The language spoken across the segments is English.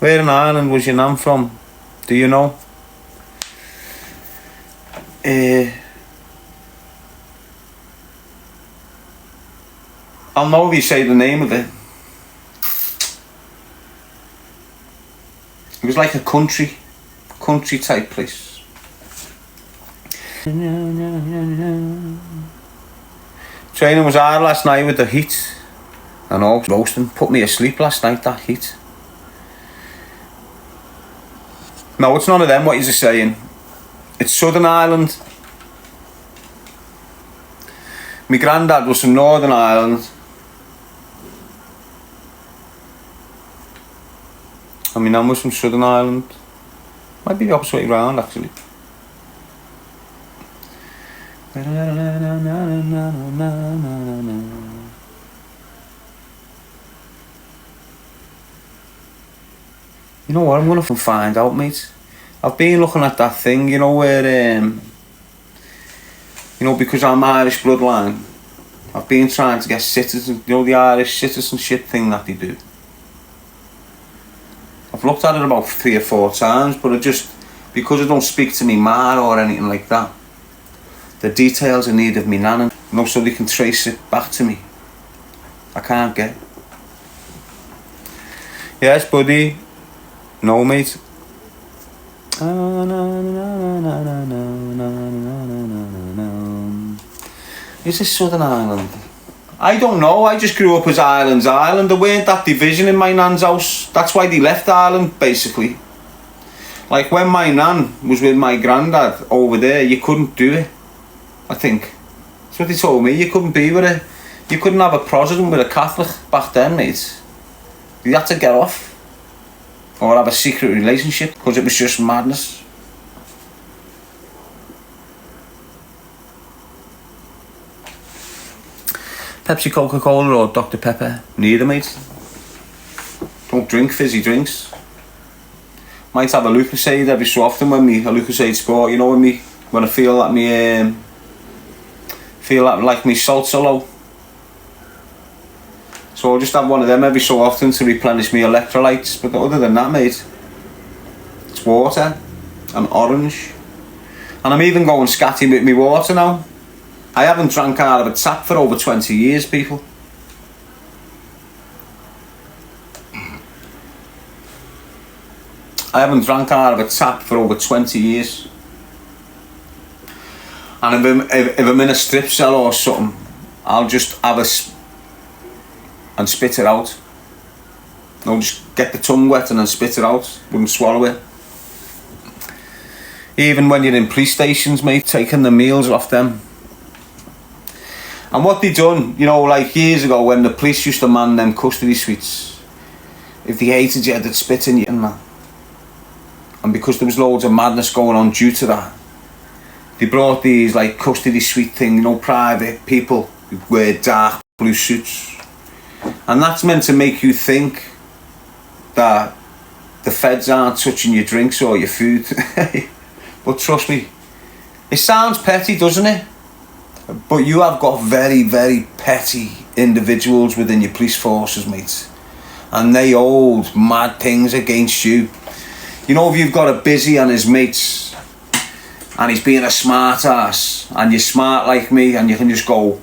Where in Ireland was your nan from? Do you know? I'll know if you say the name of it. It was like a country type place. Training was hard last night with the heat. I know, roasting. Put me asleep last night, that heat. No, it's none of them what you're saying. It's Southern Ireland. My granddad was from Northern Ireland. And my nan was from Southern Ireland. Might be the opposite way round, actually. You know what, I'm gonna find out, mate. I've been looking at that thing, you know, where, you know, because I'm Irish bloodline, I've been trying to get citizen, you know, the Irish citizenship thing that they do. I've looked at it about 3 or 4 times, but because I don't speak to me ma or anything like that, the details I need of me nan, you know, so they can trace it back to me, I can't get. Yes, buddy. No, mate. Is this Southern Ireland? I don't know, I just grew up as Ireland's Ireland. There weren't that division in my nan's house. That's why they left Ireland, basically. Like when my nan was with my granddad over there, you couldn't do it, I think. That's what they told me, you couldn't be with it. You couldn't have a president with a Catholic back then, mate. You had to get off. Or have a secret relationship, because it was just madness. Pepsi, Coca-Cola or Dr. Pepper? Neither, mate. Don't drink fizzy drinks. Might have a Lucozade every so often a Lucozade Sport, you know, when I feel like me salts are low. So I'll just have one of them every so often to replenish my electrolytes. But other than that, mate, it's water and orange. And I'm even going scatty with my water now. I haven't drank out of a tap for over 20 years, people. I haven't drank out of a tap for over 20 years. And if I'm in a strip cell or something, I'll just have and spit it out. No, just get the tongue wet and then spit it out. Wouldn't swallow it. Even when you're in police stations, mate, taking the meals off them. And what they done, you know, like years ago when the police used to man them custody suites, if they hated you, they'd spit in you and that. And because there was loads of madness going on due to that, they brought these like custody suite thing, you know, private people who wear dark blue suits. And that's meant to make you think that the feds aren't touching your drinks or your food. But trust me, it sounds petty, doesn't it? But you have got very, very petty individuals within your police forces, mate. And they hold mad things against you. You know, if you've got a busy and his mates, and he's being a smart ass, and you're smart like me, and you can just go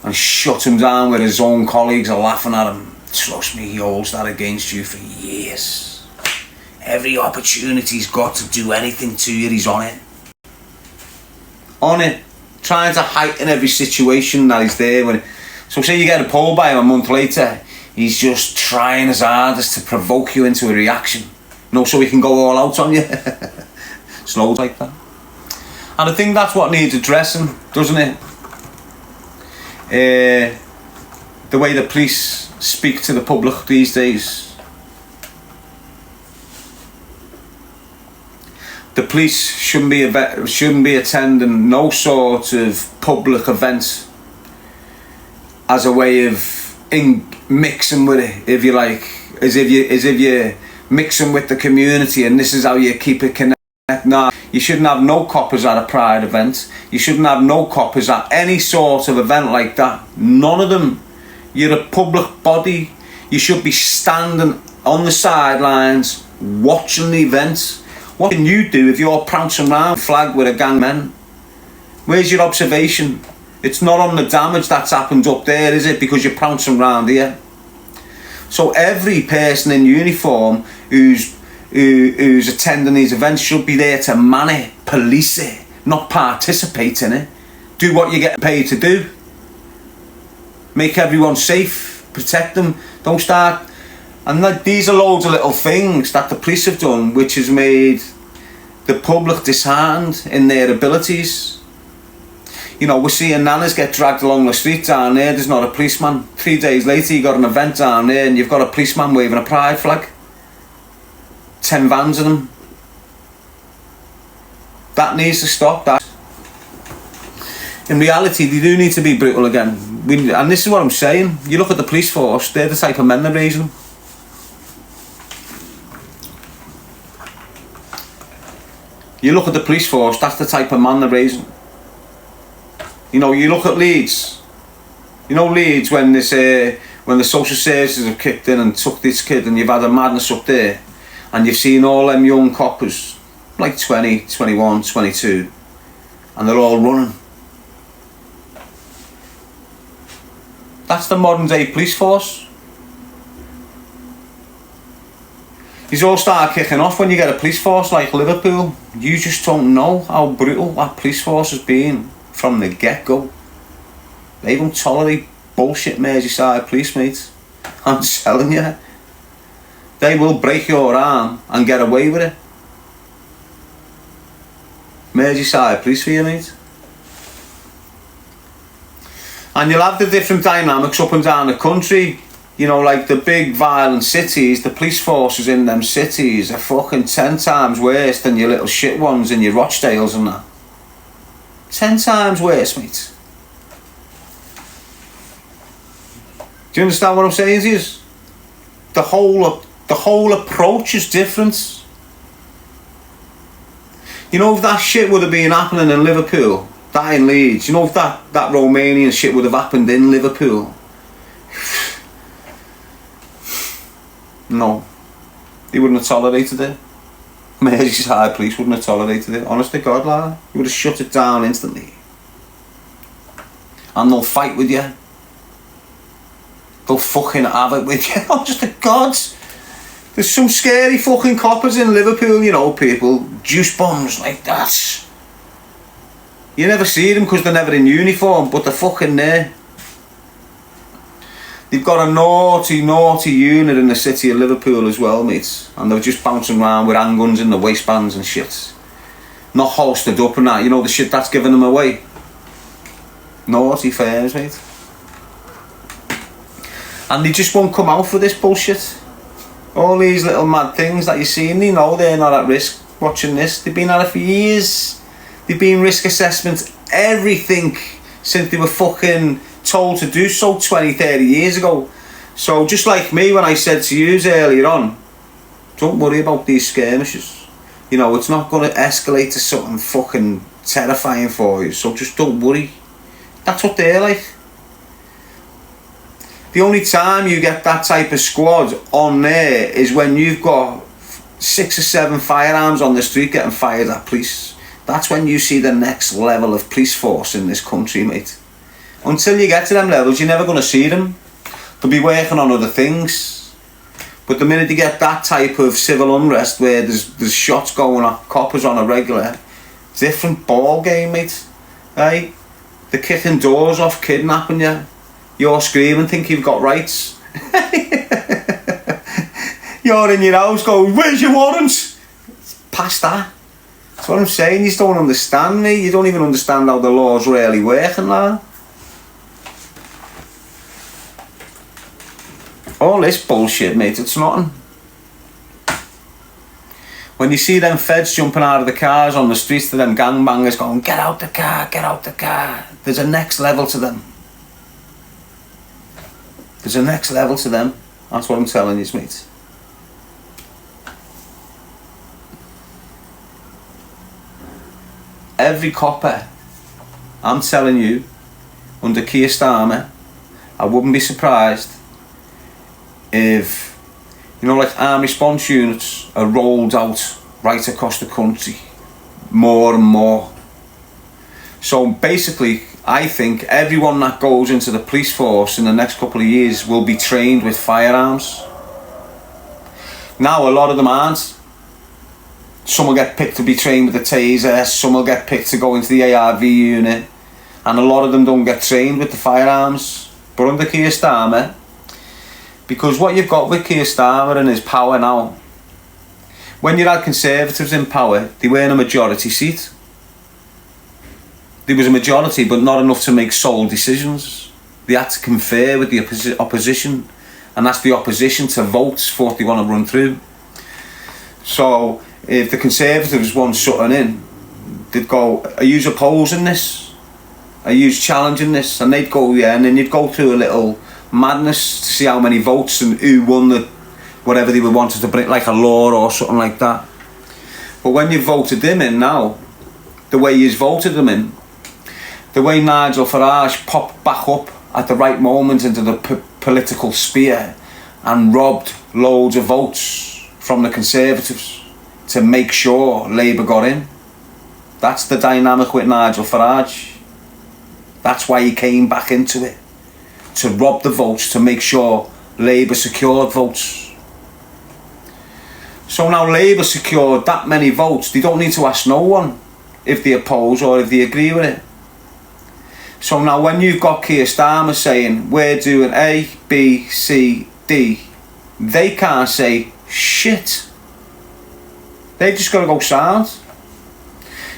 and shut him down where his own colleagues are laughing at him. Trust me, he holds that against you for years. Every opportunity he's got to do anything to you, he's on it. On it. Trying to heighten every situation that he's there. So say you get a poll by him a month later, he's just trying his hardest to provoke you into a reaction. You know, so he can go all out on you. Slow like that. And I think that's what needs addressing, doesn't it? The way the police speak to the public these days. The police shouldn't be attending no sort of public event as a way of mixing with it, if you like, as if you're mixing with the community and this is how you keep it connected. Nah, you shouldn't have no coppers at a pride event. You shouldn't have no coppers at any sort of event like that. None of them. You're a public body. You should be standing on the sidelines, watching the event. What can you do if you're prancing around flag with a gang of men? Where's your observation? It's not on the damage that's happened up there, is it? Because you're prancing around here. So every person in uniform who's attending these events should be there to man it, police it, not participate in it. Do what you get paid to do. Make everyone safe, protect them. Don't start. And these are loads of little things that the police have done which has made the public disheartened in their abilities. You know, we're seeing nanas get dragged along the street down there, there's not a policeman. 3 days later you got an event down there and you've got a policeman waving a pride flag. 10 vans of them. That needs to stop. That. In reality, they do need to be brutal again. And this is what I'm saying. You look at the police force, they're the type of men that raise them. You look at the police force, that's the type of man they're raising. You know, you look at Leeds. You know Leeds, when this, when the social services have kicked in and took this kid and you've had a madness up there and you've seen all them young coppers, like 20, 21, 22, and they're all running. That's the modern day police force. These all start kicking off when you get a police force like Liverpool. You just don't know how brutal that police force has been from the get-go. They don't tolerate bullshit Merseyside police, mate. I'm telling you. They will break your arm and get away with it. Merseyside police for you, mate. And you'll have the different dynamics up and down the country. You know, like the big violent cities, the police forces in them cities are fucking 10 times worse than your little shit ones in your Rochdales and that. 10 times worse, mate. Do you understand what I'm saying to you? The whole approach is different. You know, if that shit would have been happening in Liverpool, that in Leeds, you know, if that Romanian shit would have happened in Liverpool, no, they wouldn't have tolerated it. Merseyside police wouldn't have tolerated it. Honest to God, lad, you would have shut it down instantly. And they'll fight with you. They'll fucking have it with you. Honest to God. There's some scary fucking coppers in Liverpool, you know, people. Juice bombs like that. You never see them because they're never in uniform, but they're fucking there. They've got a naughty unit in the city of Liverpool as well, mates. And they're just bouncing around with handguns in the waistbands and shit. Not holstered up and that, you know, the shit that's giving them away. Naughty firms, mate. And they just won't come out for this bullshit. All these little mad things that you're seeing, they know they're not at risk watching this. They've been at it for years. They've been risk assessments, everything, since they were fucking told to do so 20, 30 years ago. So just like me when I said to you earlier on, don't worry about these skirmishes. You know, it's not going to escalate to something fucking terrifying for you, so just don't worry. That's what they're like. The only time you get that type of squad on there is when you've got 6 or 7 firearms on the street getting fired at police. That's when you see the next level of police force in this country, mate. Until you get to them levels, you're never going to see them. They'll be working on other things. But the minute you get that type of civil unrest where there's shots going at coppers on a regular, different ball game, mate. Hey? They're kicking doors off, kidnapping you. You're screaming, think you've got rights. You're in your house going, where's your warrant? It's past that. That's what I'm saying. You just don't understand me. You don't even understand how the laws really work and that. All this bullshit, mate, it's nothing. When you see them feds jumping out of the cars on the streets to them gangbangers going, get out the car, get out the car. There's a next level to them. There's a next level to them. That's what I'm telling you, mate. Every copper, I'm telling you, under Keir Starmer, I wouldn't be surprised if You know, like armed response units are rolled out right across the country, more and more. So basically, I think everyone that goes into the police force in the next couple of years will be trained with firearms. Now, a lot of them aren't. Some will get picked to be trained with the taser, some will get picked to go into the ARV unit, and a lot of them don't get trained with the firearms. But under Keir Starmer, because what you've got with Keir Starmer and his power now, when you had Conservatives in power, they weren't a majority seat. There was a majority, but not enough to make sole decisions. They had to confer with the opposition, and that's the opposition to votes for what they want to run through. So if the Conservatives want something in, they'd go, are you opposing this? Are you challenging this? And they'd go, yeah, and then you'd go through a little madness to see how many votes and who won the whatever they wanted to bring, like a law or something like that. But when you voted them in now, the way you voted them in, the way Nigel Farage popped back up at the right moment into the political sphere and robbed loads of votes from the Conservatives to make sure Labour got in. That's the dynamic with Nigel Farage. That's why he came back into it, to rob the votes, to make sure Labour secured votes. So now Labour secured that many votes, they don't need to ask no one if they oppose or if they agree with it. So now when you've got Keir Starmer saying, we're doing A, B, C, D, they can't say shit. They've just got to go silent.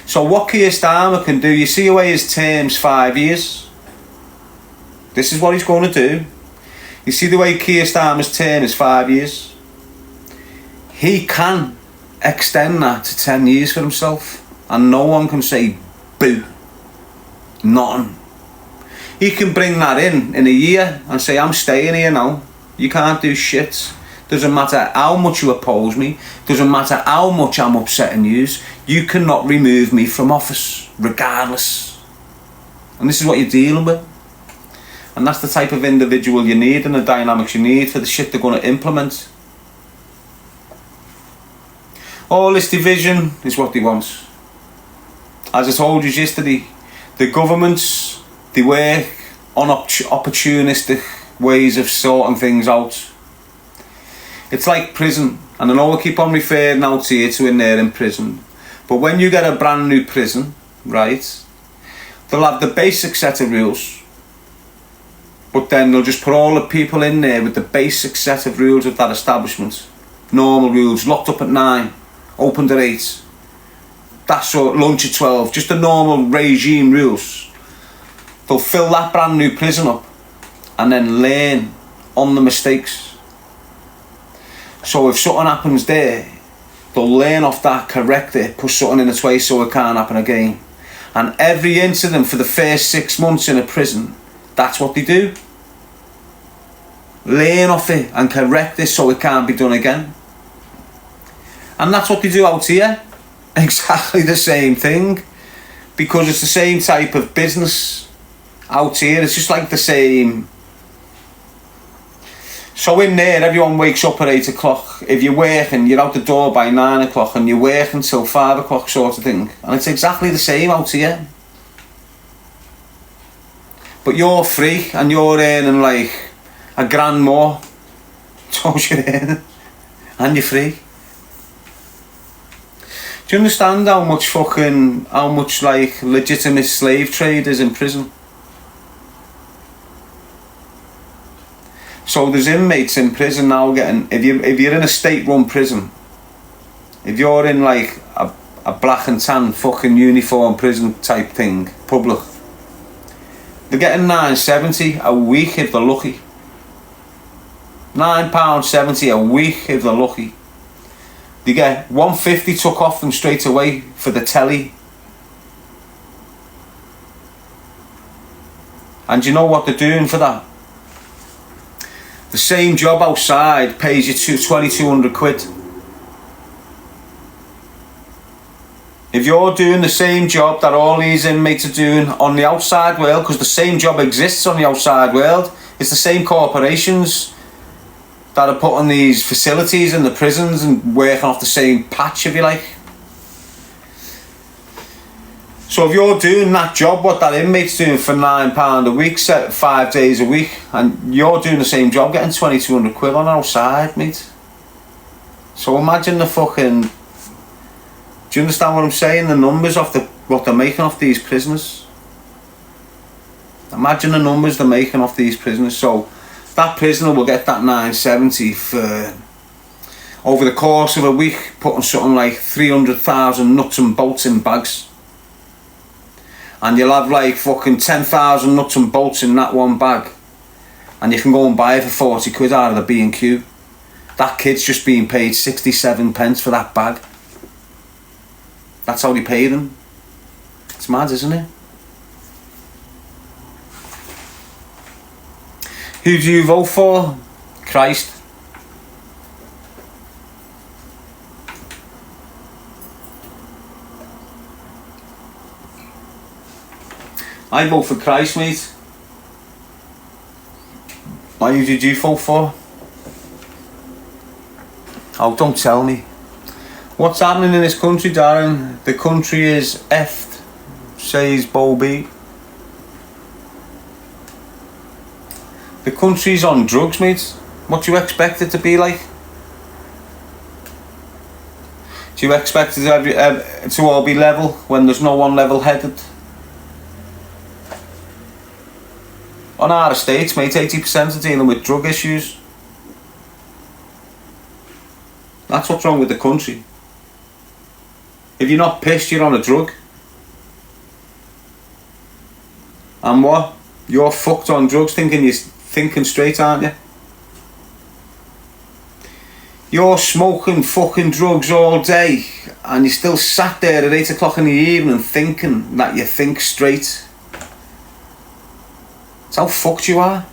So what Keir Starmer can do, you see the way his term's 5 years. This is what he's going to do. You see the way Keir Starmer's term is 5 years. He can extend that to 10 years for himself, and no one can say boo. Nothing. He can bring that in a year and say, I'm staying here now. You can't do shit. Doesn't matter how much you oppose me. Doesn't matter how much I'm upsetting you. You cannot remove me from office, regardless. And this is what you're dealing with. And that's the type of individual you need and the dynamics you need for the shit they're going to implement. All this division is what they want. As I told you yesterday, the governments, they work on opportunistic ways of sorting things out. It's like prison, and I know I keep on referring out here to in there in prison, but when you get a brand new prison, right, they'll have the basic set of rules, but then they'll just put all the people in there with the basic set of rules of that establishment. Normal rules, locked up at 9, opened at 8, that's sort, lunch at 12, just the normal regime rules. They'll fill that brand new prison up and then learn on the mistakes. So if something happens there, they'll learn off that, correct it, put something in its way so it can't happen again. And every incident for the first 6 months in a prison, that's what they do. Learn off it and correct it so it can't be done again. And that's what they do out here. Exactly the same thing. Because it's the same type of business out here. It's just like the same. So in there, everyone wakes up at 8 o'clock. If you're working, you're out the door by 9 o'clock and you work until 5 o'clock sort of thing. And it's exactly the same out here. But you're free and you're earning like $1,000 more. So you're earning. And you're free. Do you understand how much like legitimate slave trade is in prison? So there's inmates in prison now getting, if you're in a state-run prison, if you're in like a black and tan fucking uniform prison type thing, public, they're getting $9.70 a week if they're lucky. £9.70 a week if they're lucky. They get $1.50 took off them straight away for the telly. And you know what they're doing for that? The same job outside pays you 2,200 quid. If you're doing the same job that all these inmates are doing on the outside world, because the same job exists on the outside world, it's the same corporations. that are put on these facilities in the prisons and working off the same patch, if you like. So if you're doing that job, what that inmate's doing for £9 a week, 5 days a week, and you're doing the same job, getting 2,200 quid on outside, mate. So imagine the fucking... Do you understand what I'm saying? The numbers of what they're making off these prisoners. Imagine the numbers they're making off these prisoners. So that prisoner will get that 970 for, over the course of a week, putting something like 300,000 nuts and bolts in bags. And you'll have like fucking 10,000 nuts and bolts in that one bag. And you can go and buy it for 40 quid out of the B&Q. That kid's just being paid 67 pence for that bag. That's how they pay them. It's mad, isn't it? Who do you vote for? Christ. I vote for Christ, mate. Who did you vote for? Oh, don't tell me. What's happening in this country, Darren? The country is effed, says Bobby. The country's on drugs, mate. What do you expect it to be like? Do you expect it to all be level when there's no one level-headed? On our estates, mate, 80% are dealing with drug issues. That's what's wrong with the country. If you're not pissed, you're on a drug. And what? You're fucked on drugs, thinking you're thinking straight, aren't you? You're smoking fucking drugs all day and you still sat there at 8 o'clock in the evening thinking that you think straight. That's how fucked you are.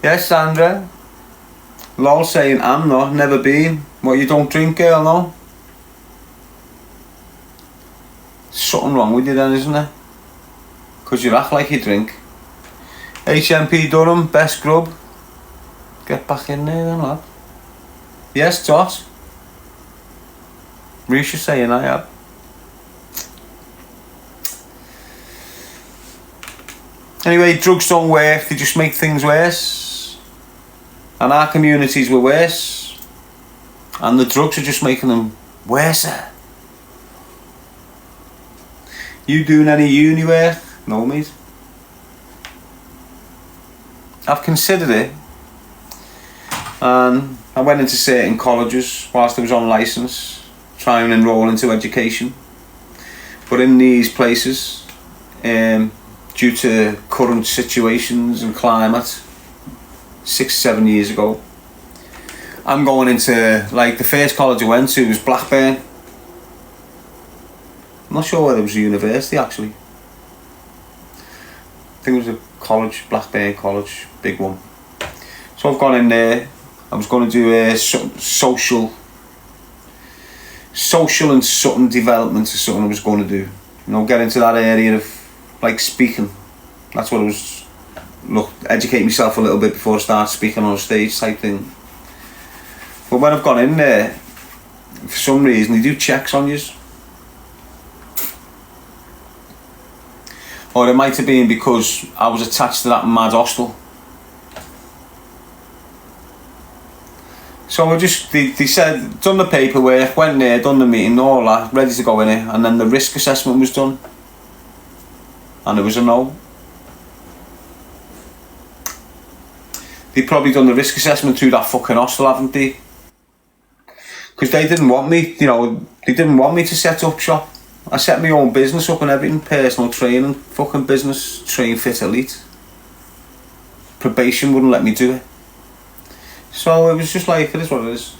Yes, Sandra. Lol saying I'm not, never been. What, you don't drink, girl, no? Something wrong with you then, isn't there? Because you act like you drink. HMP Durham, best grub. Get back in there then, lad. Yes, Tot. Risha saying I have. Anyway, drugs don't work, they just make things worse. And our communities were worse. And the drugs are just making them worse. You doing any uni work? No, mate. I've considered it. And I went into certain colleges whilst I was on licence, trying to enrol into education. But in these places, due to current situations and climate, 6-7 years ago, I'm going into, like, the first college I went to was Blackburn. I'm not sure whether it was a university actually. I think it was a college, Blackburn College, big one. So I've gone in there. I was going to do a social and something development or something I was going to do. You know, get into that area of, like, speaking. That's what I was, educate myself a little bit before I start speaking on stage type thing. But when I've gone in there, for some reason they do checks on you. Or it might have been because I was attached to that mad hostel. So I just, they said, done the paperwork, went there, done the meeting, all that, ready to go in it, and then the risk assessment was done. And it was a no. They've probably done the risk assessment through that fucking hostel, haven't they? Because they didn't want me, you know, they didn't want me to set up shop. I set my own business up and everything, personal training, fucking business, train fit elite. Probation wouldn't let me do it. So it was just like, it is what it is.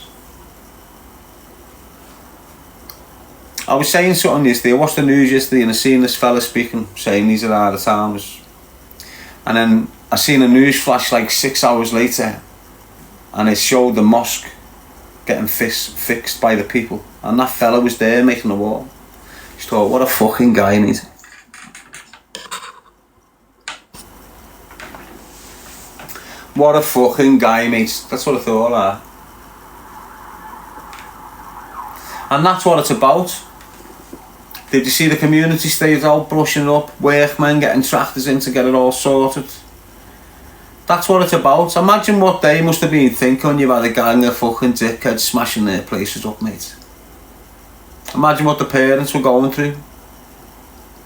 I was saying something yesterday, I watched the news yesterday and I seen this fella speaking, saying these are hard times. And then I seen a news flash like 6 hours later and it showed the mosque getting fixed by the people. And that fella was there making the wall. Just thought, what a fucking guy, mate. What a fucking guy, mate. That's what I thought, like. And that's what it's about. Did you see the community stayed out brushing up, workmen getting tractors in to get it all sorted? That's what it's about. Imagine what they must have been thinking when you've had a gang of fucking dickheads smashing their places up, mate. Imagine what the parents were going through.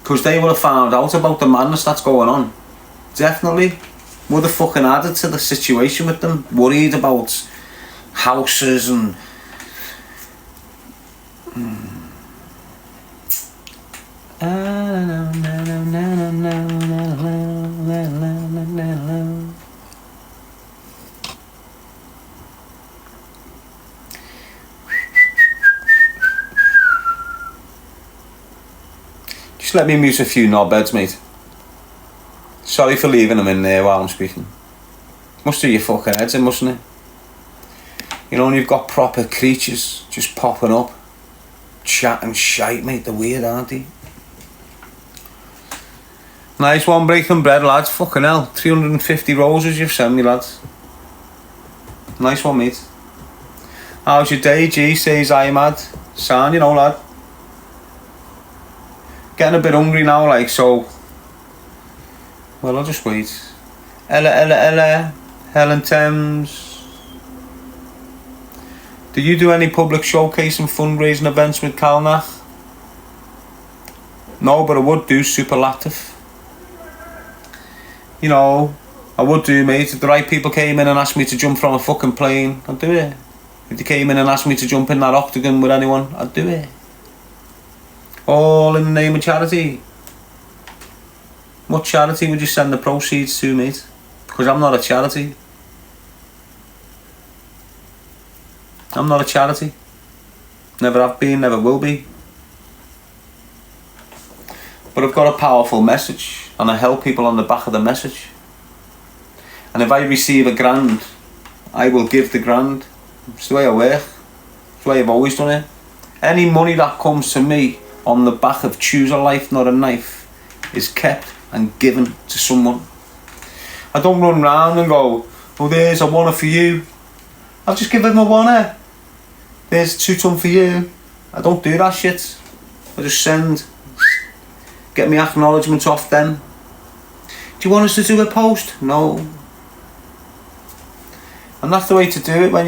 Because they would have found out about the madness that's going on. Definitely would have fucking added to the situation with them. Worried about houses and... Just let me mute a few knobheads, mate. Sorry for leaving them in there while I'm speaking. Must do your fucking heads in, mustn't it? You know, when you've got proper creatures just popping up, chatting shite, mate, they're weird, aren't they? Nice one, breaking bread, lads. Fucking hell, 350 roses you've sent me, lads. Nice one, mate. How's your day, G? Says I mad. Sound, you know, lad. Getting a bit hungry now, like, so... Well, I'll just wait. Ella, Helen Thames. Do you do any public showcase and fundraising events with Calnach? No, but I would do superlative. You know, I would do, mate. If the right people came in and asked me to jump from a fucking plane, I'd do it. If they came in and asked me to jump in that octagon with anyone, I'd do it. All in the name of charity. What charity would you send the proceeds to, mate? Because I'm not a charity. I'm not a charity. Never have been, never will be. But I've got a powerful message, and I help people on the back of the message. And if I receive a grand, I will give the grand. It's the way I work. It's the way I've always done it. Any money that comes to me on the back of choose a life, not a knife, is kept and given to someone. I don't run round and go, oh, there's a one for you. I'll just give him a one. There's 2 ton for you. I don't do that shit. I just send, get me acknowledgement off them. Do you want us to do a post? No. And that's the way to do it when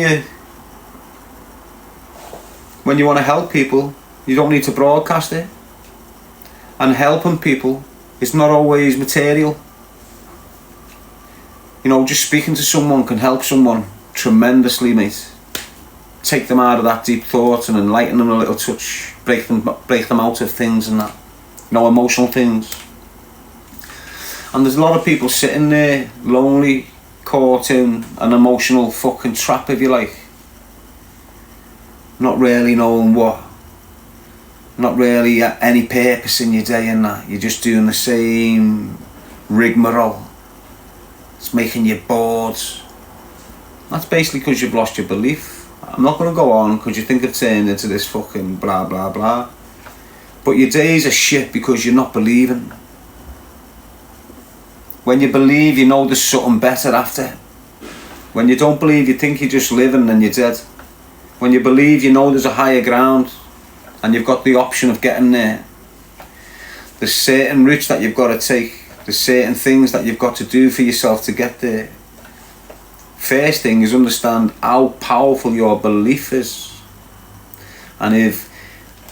you want to help people. You don't need to broadcast it. And helping people is not always material. You know, just speaking to someone can help someone tremendously, mate. Take them out of that deep thought and enlighten them a little touch. Break them out of things and that. You know, emotional things. And there's a lot of people sitting there, lonely, caught in an emotional fucking trap, if you like. Not really knowing what. Not really any purpose in your day and that. You're just doing the same rigmarole. It's making you bored. That's basically because you've lost your belief. I'm not going to go on because you think I've turned into this fucking blah blah blah. But your days are shit because you're not believing. When you believe, you know there's something better after. When you don't believe, you think you're just living and you're dead. When you believe, you know there's a higher ground and you've got the option of getting there. There's certain routes that you've got to take. There's certain things that you've got to do for yourself to get there. First thing is understand how powerful your belief is. And if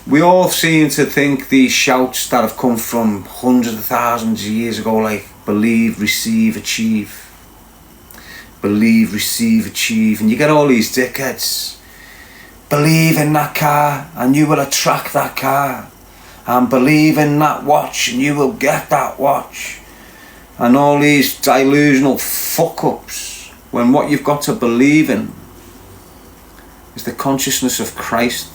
we all seem to think these shouts that have come from hundreds of thousands of years ago, like believe, receive, achieve. Believe, receive, achieve. And you get all these dickheads. Believe in that car and you will attract that car. And believe in that watch and you will get that watch. And all these delusional fuck-ups. When what you've got to believe in is the consciousness of Christ.